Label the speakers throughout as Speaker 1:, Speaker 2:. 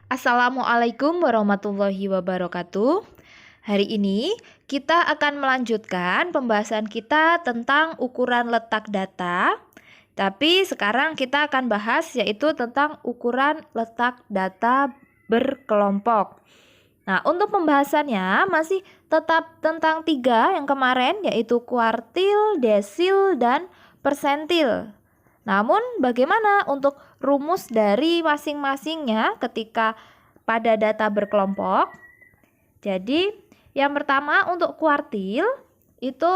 Speaker 1: Assalamualaikum warahmatullahi wabarakatuh. Hari ini kita akan melanjutkan pembahasan kita tentang ukuran letak data. Tapi sekarang kita akan bahas yaitu tentang ukuran letak data berkelompok. Nah, untuk pembahasannya masih tetap tentang 3 yang kemarin, yaitu kuartil, desil, dan persentil. Namun bagaimana untuk rumus dari masing-masingnya ketika pada data berkelompok? Jadi yang pertama untuk kuartil itu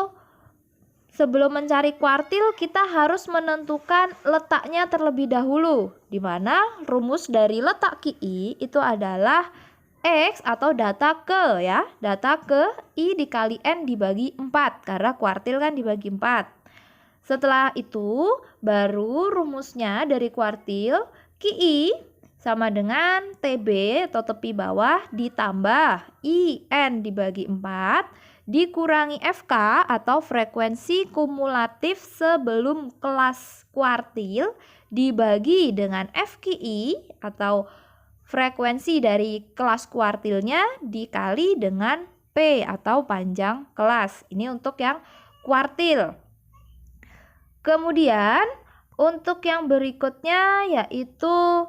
Speaker 1: sebelum mencari kuartil kita harus menentukan letaknya terlebih dahulu, di mana rumus dari letak QI itu adalah X atau data ke ya, data ke I dikali N dibagi 4 karena kuartil kan dibagi 4. Setelah itu baru rumusnya dari kuartil QI sama dengan TB atau tepi bawah ditambah IN dibagi 4 dikurangi FK atau frekuensi kumulatif sebelum kelas kuartil dibagi dengan FQI atau frekuensi dari kelas kuartilnya dikali dengan P atau panjang kelas. Ini untuk yang kuartil. Kemudian untuk yang berikutnya yaitu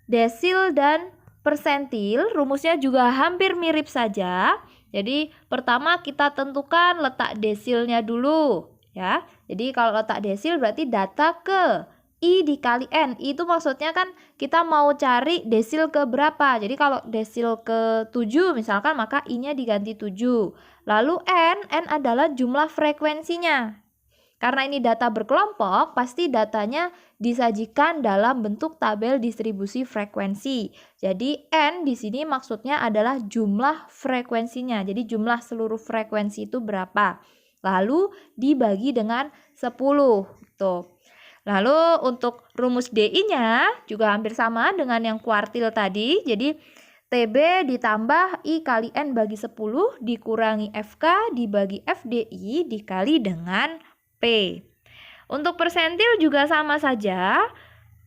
Speaker 1: desil dan persentil, rumusnya juga hampir mirip saja. Jadi pertama kita tentukan letak desilnya dulu ya. Jadi kalau letak desil berarti data ke I dikali N. I itu maksudnya kan kita mau cari desil ke berapa. Jadi kalau desil ke 7 misalkan maka I-nya diganti 7. Lalu N adalah jumlah frekuensinya. Karena ini data berkelompok, pasti datanya disajikan dalam bentuk tabel distribusi frekuensi. Jadi N di sini maksudnya adalah jumlah frekuensinya. Jadi jumlah seluruh frekuensi itu berapa. Lalu dibagi dengan 10. Tuh. Lalu untuk rumus DI-nya juga hampir sama dengan yang kuartil tadi. Jadi TB ditambah I kali N bagi 10 dikurangi FK dibagi FDI dikali dengan P. Untuk persentil juga sama saja.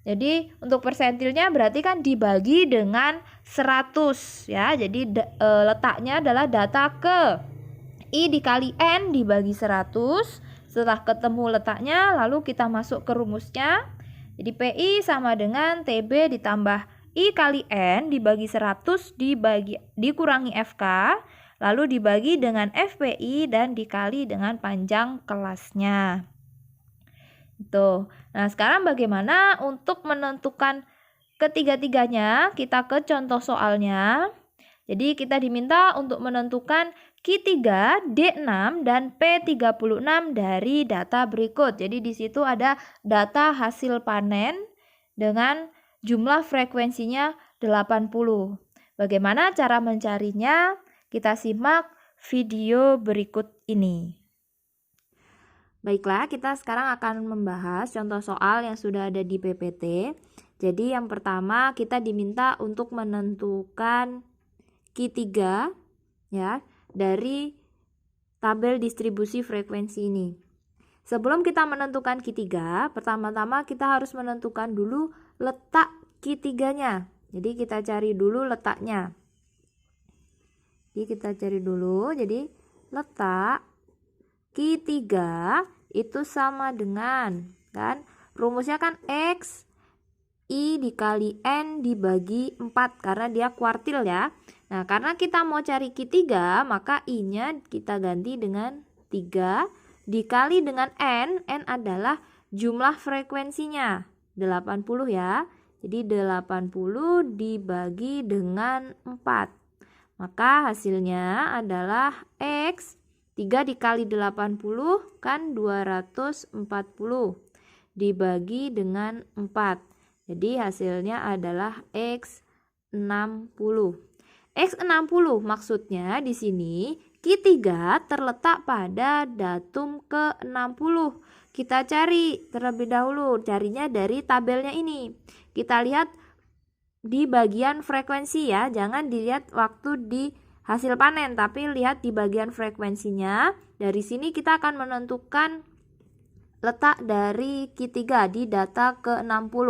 Speaker 1: Jadi untuk persentilnya berarti kan dibagi dengan 100 ya. Jadi letaknya adalah data ke I dikali N dibagi 100. Setelah ketemu letaknya lalu kita masuk ke rumusnya. Jadi PI sama dengan TB ditambah I kali N dibagi 100 dikurangi FK. Lalu dibagi dengan FPI dan dikali dengan panjang kelasnya. Itu. Nah, sekarang bagaimana untuk menentukan ketiga-tiganya? Kita ke contoh soalnya. Jadi kita diminta untuk menentukan Q3, D6, dan P36 dari data berikut. Jadi di situ ada data hasil panen dengan jumlah frekuensinya 80. Bagaimana cara mencarinya? Kita simak video berikut ini. Baiklah, kita sekarang akan membahas contoh soal yang sudah ada di PPT. Jadi yang pertama kita diminta untuk menentukan Q3 ya dari tabel distribusi frekuensi ini. Sebelum kita menentukan Q3, pertama-tama kita harus menentukan dulu letak Q3-nya. Jadi kita cari dulu letaknya. Jadi kita cari dulu, jadi letak Q3 itu sama dengan, kan, rumusnya kan X I dikali N dibagi 4 karena dia kuartil ya. Nah, karena kita mau cari Q3, maka I-nya kita ganti dengan 3 dikali dengan N adalah jumlah frekuensinya, 80 ya. Jadi 80 dibagi dengan 4. Maka hasilnya adalah X 3 dikali 80 kan 240 dibagi dengan 4. Jadi hasilnya adalah X 60. X 60 maksudnya di sini Q3 terletak pada datum ke-60. Kita cari terlebih dahulu, carinya dari tabelnya ini. Kita lihat di bagian frekuensi ya, jangan dilihat waktu di hasil panen, tapi lihat di bagian frekuensinya. Dari sini kita akan menentukan letak dari Q3 di data ke-60.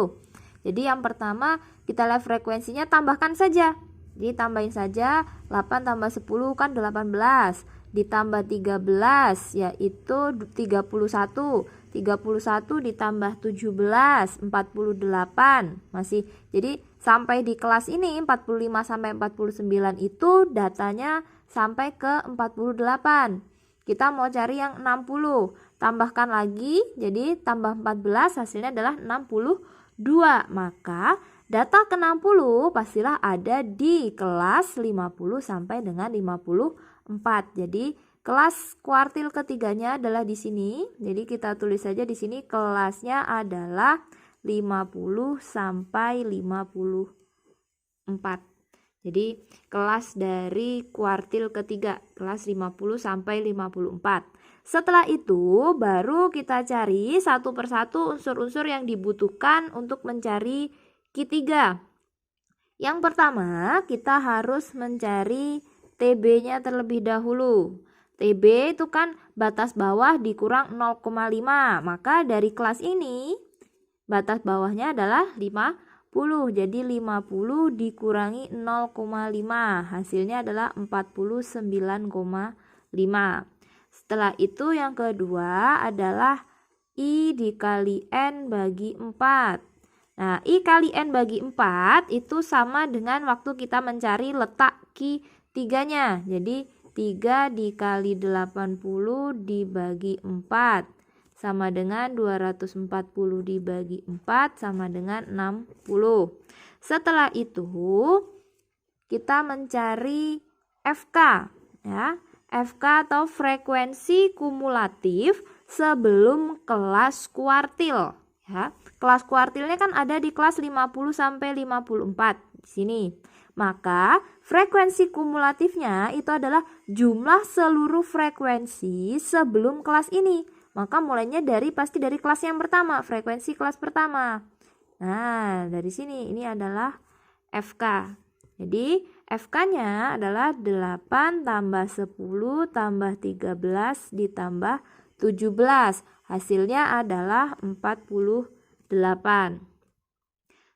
Speaker 1: Jadi yang pertama kita lihat frekuensinya, tambahkan saja. Jadi tambahin saja, 8 tambah 10 kan 18, ditambah 13 yaitu 31. 31 ditambah 17, 48. Masih. Jadi sampai di kelas ini 45 sampai 49 itu datanya sampai ke 48. Kita mau cari yang 60. Tambahkan lagi, jadi tambah 14 hasilnya adalah 62. Maka data ke-60 pastilah ada di kelas 50 sampai dengan 54. Jadi kelas kuartil ketiganya adalah di sini. Jadi kita tulis saja di sini kelasnya adalah 50 sampai 54. Jadi kelas dari kuartil ketiga, kelas 50 sampai 54. Setelah itu baru kita cari satu persatu unsur-unsur yang dibutuhkan untuk mencari Q3. Yang pertama, kita harus mencari TB-nya terlebih dahulu. TB itu kan batas bawah dikurang 0,5. Maka dari kelas ini batas bawahnya adalah 50. Jadi 50 dikurangi 0,5. Hasilnya adalah 49,5. Setelah itu yang kedua adalah I dikali N bagi 4. Nah, I kali N bagi 4 itu sama dengan waktu kita mencari letak Q3-nya. Jadi 3 dikali 80 dibagi 4 sama dengan 240 dibagi 4 sama dengan 60. Setelah itu kita mencari FK ya. FK atau frekuensi kumulatif sebelum kelas kuartil ya. Kelas kuartilnya kan ada di kelas 50 sampai 54 di sini. Maka frekuensi kumulatifnya itu adalah jumlah seluruh frekuensi sebelum kelas ini. Maka mulainya pasti dari kelas yang pertama, frekuensi kelas pertama. Nah, dari sini ini adalah FK. Jadi FK-nya adalah 8 tambah 10 tambah 13 ditambah 17. Hasilnya adalah 48.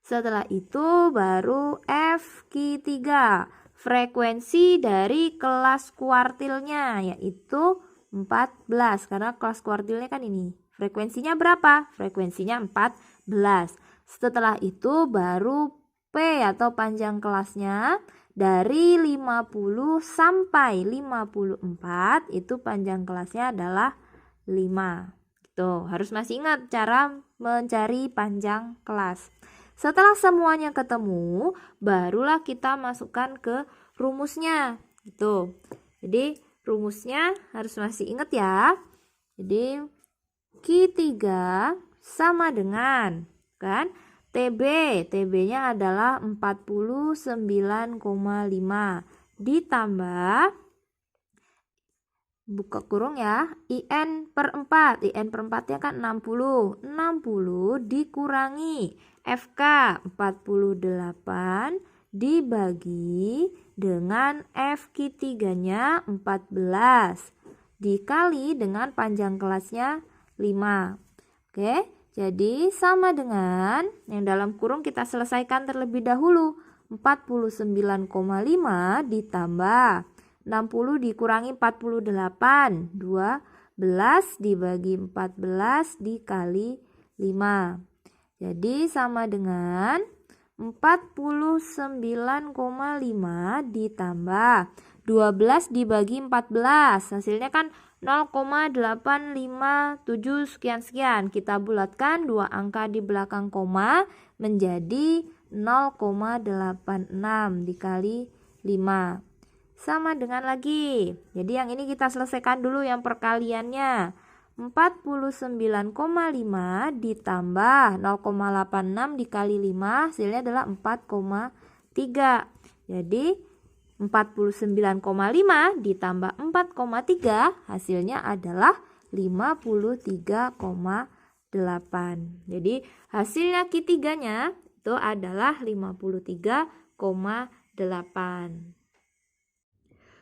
Speaker 1: Setelah itu baru FQ3. Frekuensi dari kelas kuartilnya yaitu 14. Karena kelas kuartilnya kan ini. Frekuensinya berapa? Frekuensinya 14. Setelah itu baru P atau panjang kelasnya. Dari 50 sampai 54 itu panjang kelasnya adalah 5. Gitu. Harus masih ingat cara mencari panjang kelas. Setelah semuanya ketemu, barulah kita masukkan ke rumusnya. Gitu. Jadi rumusnya harus masih ingat ya. Jadi Q3 sama dengan kan TB-nya adalah 49,5 ditambah buka kurung ya IN per 4. IN per 4 nya kan 60. 60 dikurangi FK 48 dibagi dengan FQ3 nya 14 dikali dengan panjang kelasnya 5. Oke. Jadi sama dengan yang dalam kurung kita selesaikan terlebih dahulu. 49,5 ditambah 60 dikurangi 48. 12 dibagi 14 dikali 5. Jadi sama dengan 49,5 ditambah 12 dibagi 14. Hasilnya kan 0,857 sekian-sekian. Kita bulatkan dua angka di belakang koma menjadi 0,86 dikali 5. Sama dengan lagi. Jadi yang ini kita selesaikan dulu yang perkaliannya. 49,5 ditambah 0,86 dikali 5 hasilnya adalah 4,3. Jadi 49,5 ditambah 4,3 hasilnya adalah 53,8. Jadi hasilnya Q3-nya itu adalah 53,8.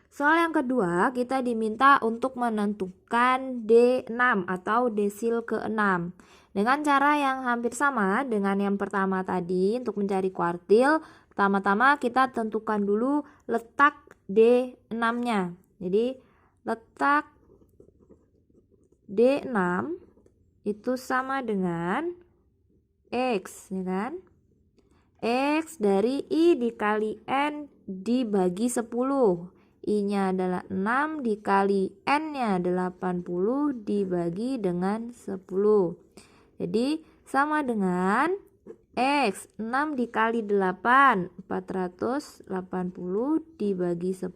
Speaker 1: Soal yang kedua kita diminta untuk menentukan D6 atau desil ke-6. Dengan cara yang hampir sama dengan yang pertama tadi, untuk mencari kuartil, pertama-tama kita tentukan dulu letak D6-nya. Jadi letak D6 itu sama dengan X, ya kan? X dari I dikali N dibagi 10. I-nya adalah 6 dikali N-nya 80 dibagi dengan 10. Jadi sama dengan X 6 dikali 8 480 dibagi 10,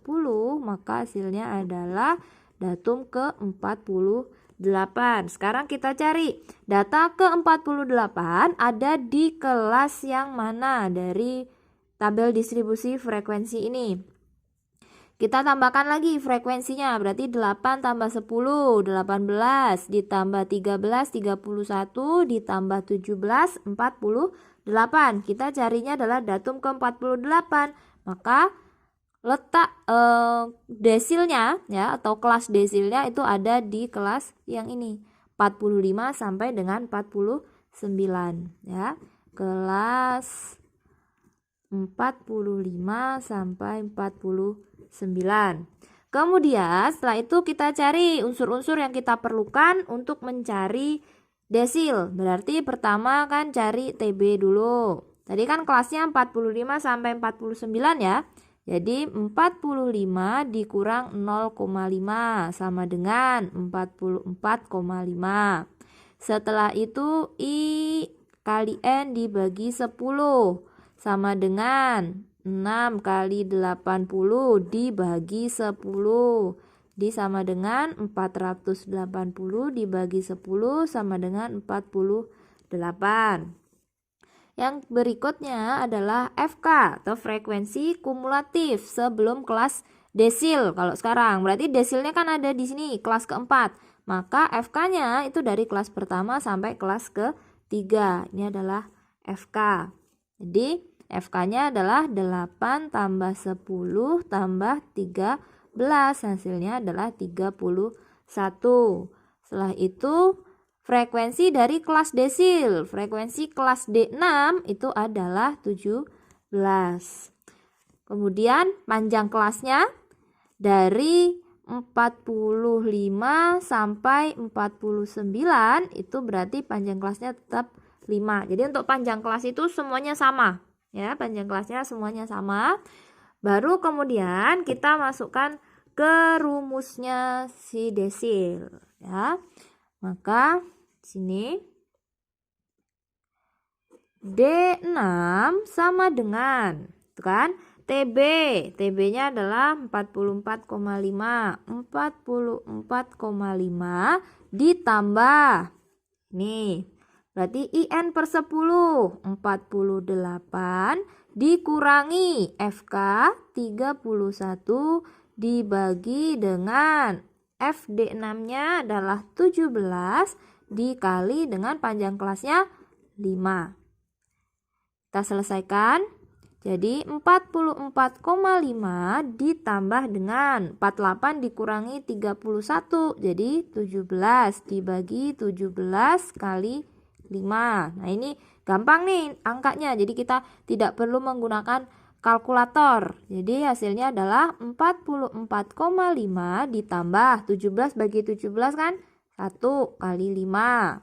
Speaker 1: maka hasilnya adalah datum ke-48. Sekarang kita cari data ke-48 ada di kelas yang mana dari tabel distribusi frekuensi ini. Kita tambahkan lagi frekuensinya, berarti 8 tambah 10, 18, ditambah 13, 31, ditambah 17, 48. Kita carinya adalah datum ke-48. Maka letak desilnya ya, atau kelas desilnya itu ada di kelas yang ini, 45 sampai dengan 49 ya. Kelas 45 sampai 49. Kemudian setelah itu kita cari unsur-unsur yang kita perlukan untuk mencari desil. Berarti pertama kan cari TB dulu. Tadi kan kelasnya 45 sampai 49 ya. Jadi 45 dikurang 0,5 sama dengan 44,5. Setelah itu I kali N dibagi 10 sama dengan 6 kali 80 dibagi 10 sama dengan 480 dibagi 10 sama dengan 48. Yang berikutnya adalah FK atau frekuensi kumulatif sebelum kelas desil. Kalau sekarang berarti desilnya kan ada di sini kelas keempat, maka FK-nya itu dari kelas pertama sampai kelas ketiga. Ini adalah FK. Jadi FK-nya adalah 8 tambah 10 tambah 13. Hasilnya adalah 31. Setelah itu frekuensi dari kelas desil. Frekuensi kelas D6 itu adalah 17. Kemudian panjang kelasnya dari 45 sampai 49 itu berarti panjang kelasnya tetap 5. Jadi untuk panjang kelas itu semuanya sama. Ya, panjang kelasnya semuanya sama. Baru kemudian kita masukkan ke rumusnya si desil ya. Maka sini D6 sama dengan itu kan TB. TB-nya adalah 44,5. 44,5 ditambah nih. Berarti IN per 10, 48 dikurangi FK 31 dibagi dengan FD6-nya adalah 17 dikali dengan panjang kelasnya 5. Kita selesaikan. Jadi 44,5 ditambah dengan 48 dikurangi 31. Jadi 17 dibagi 17 kali 5. Nah ini gampang nih angkanya, jadi kita tidak perlu menggunakan kalkulator. Jadi hasilnya adalah 44,5 ditambah 17 bagi 17 kan 1 kali 5.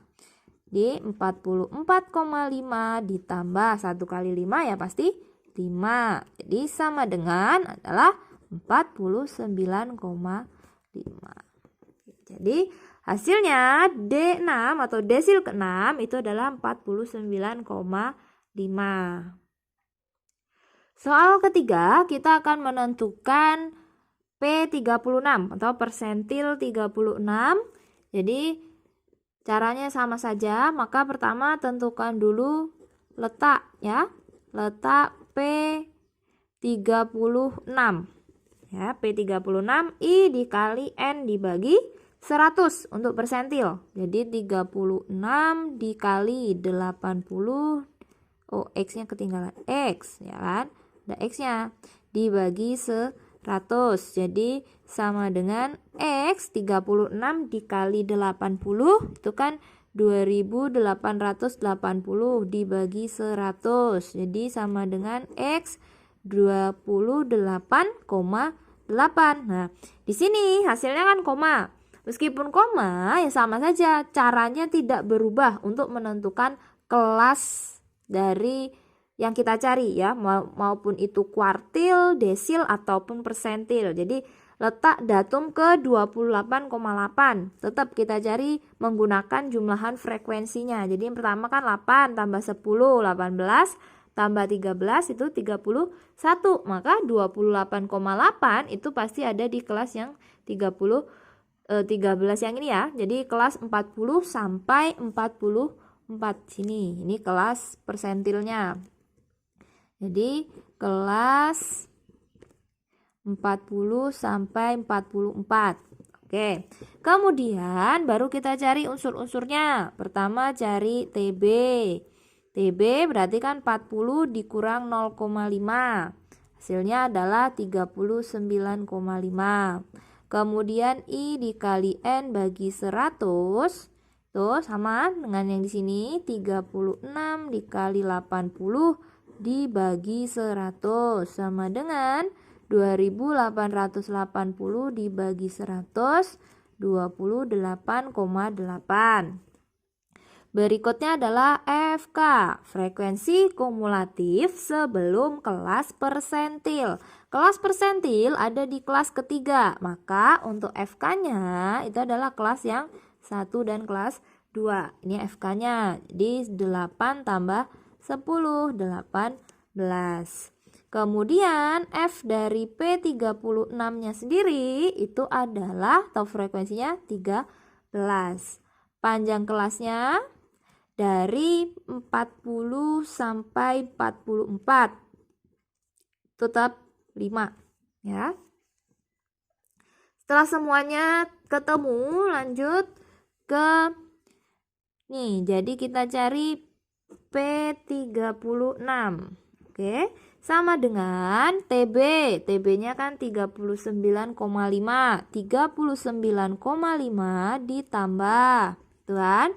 Speaker 1: Jadi 44,5 ditambah 1 kali 5 ya pasti 5. Jadi sama dengan adalah 49,5. Jadi hasilnya D6 atau desil ke-6 itu adalah 49,5. Soal ketiga kita akan menentukan P36 atau persentil 36. Jadi caranya sama saja, maka pertama tentukan dulu letak ya. Letak P36. Ya, P36 I dikali N dibagi 100 untuk persentil. Jadi 36 dikali 80. Oh, X-nya ketinggalan. X ya kan? Ada X-nya dibagi 100. Jadi sama dengan X 36 dikali 80 itu kan 2880 dibagi 100. Jadi sama dengan X 28,8. Nah, di sini hasilnya kan koma. Meskipun koma, ya sama saja. Caranya tidak berubah untuk menentukan kelas dari yang kita cari ya, maupun itu kuartil, desil, ataupun persentil. Jadi letak datum ke 28,8. Tetap kita cari menggunakan jumlahan frekuensinya. Jadi yang pertama kan 8 tambah 10, 18 tambah 13 itu 31. Maka 28,8 itu pasti ada di kelas yang 13 yang ini ya. Jadi kelas 40 sampai 44 sini. Ini kelas persentilnya. Jadi kelas 40 sampai 44. Oke. Kemudian baru kita cari unsur-unsurnya. Pertama cari TB. TB berarti kan 40 dikurang 0,5. Hasilnya adalah 39,5. Kemudian I dikali N bagi 100. Tuh sama dengan yang di sini, 36 dikali 80 dibagi 100 sama dengan 2880 dibagi 100, 28,8. Berikutnya adalah FK, frekuensi kumulatif sebelum kelas persentil. Kelas persentil ada di kelas ketiga, maka untuk FK-nya itu adalah kelas yang 1 dan kelas 2. Ini FK-nya, jadi 8 tambah 10, 18. Kemudian F dari P36-nya sendiri itu adalah, atau frekuensinya 13. Panjang kelasnya dari 40 sampai 44. Tetap 5 ya. Setelah semuanya ketemu, lanjut ke nih, jadi kita cari P36. Oke, sama dengan TB. TB-nya kan 39,5. 39,5 ditambah, tuan.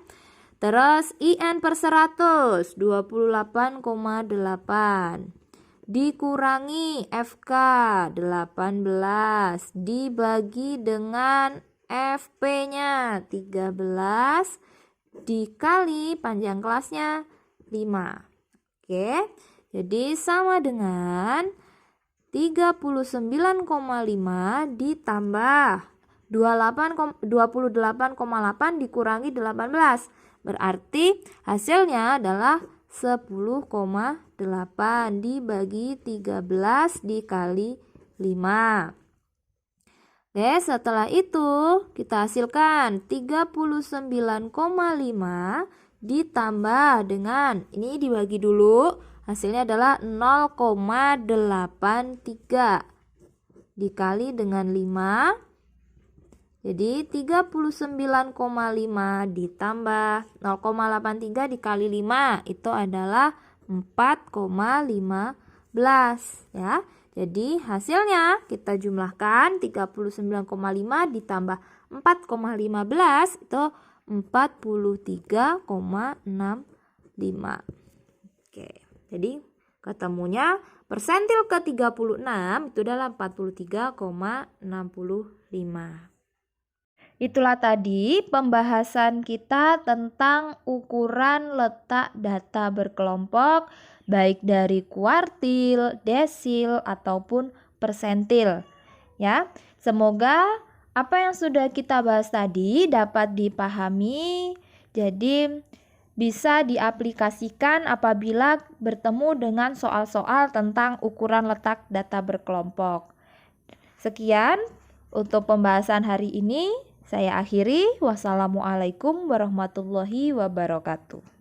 Speaker 1: Terus IN per 100, 28,8. Dikurangi FK, 18. Dibagi dengan FP-nya, 13. Dikali panjang kelasnya, 5. Oke, jadi sama dengan 39,5 ditambah 28,8 dikurangi 18. Berarti hasilnya adalah 10,8 dibagi 13 dikali 5. Oke, setelah itu kita hasilkan 39,5 ditambah dengan, ini dibagi dulu, hasilnya adalah 0,83 dikali dengan 5. Jadi 39,5 ditambah 0,83 dikali 5 itu adalah 4,15 ya. Jadi hasilnya kita jumlahkan 39,5 ditambah 4,15 itu 43,65. Oke, jadi ketemunya persentil ke-36 itu adalah 43,65. Itulah tadi pembahasan kita tentang ukuran letak data berkelompok, baik dari kuartil, desil, ataupun persentil. Ya, semoga apa yang sudah kita bahas tadi dapat dipahami, jadi bisa diaplikasikan apabila bertemu dengan soal-soal tentang ukuran letak data berkelompok. Sekian untuk pembahasan hari ini. Saya akhiri. Wassalamualaikum warahmatullahi wabarakatuh.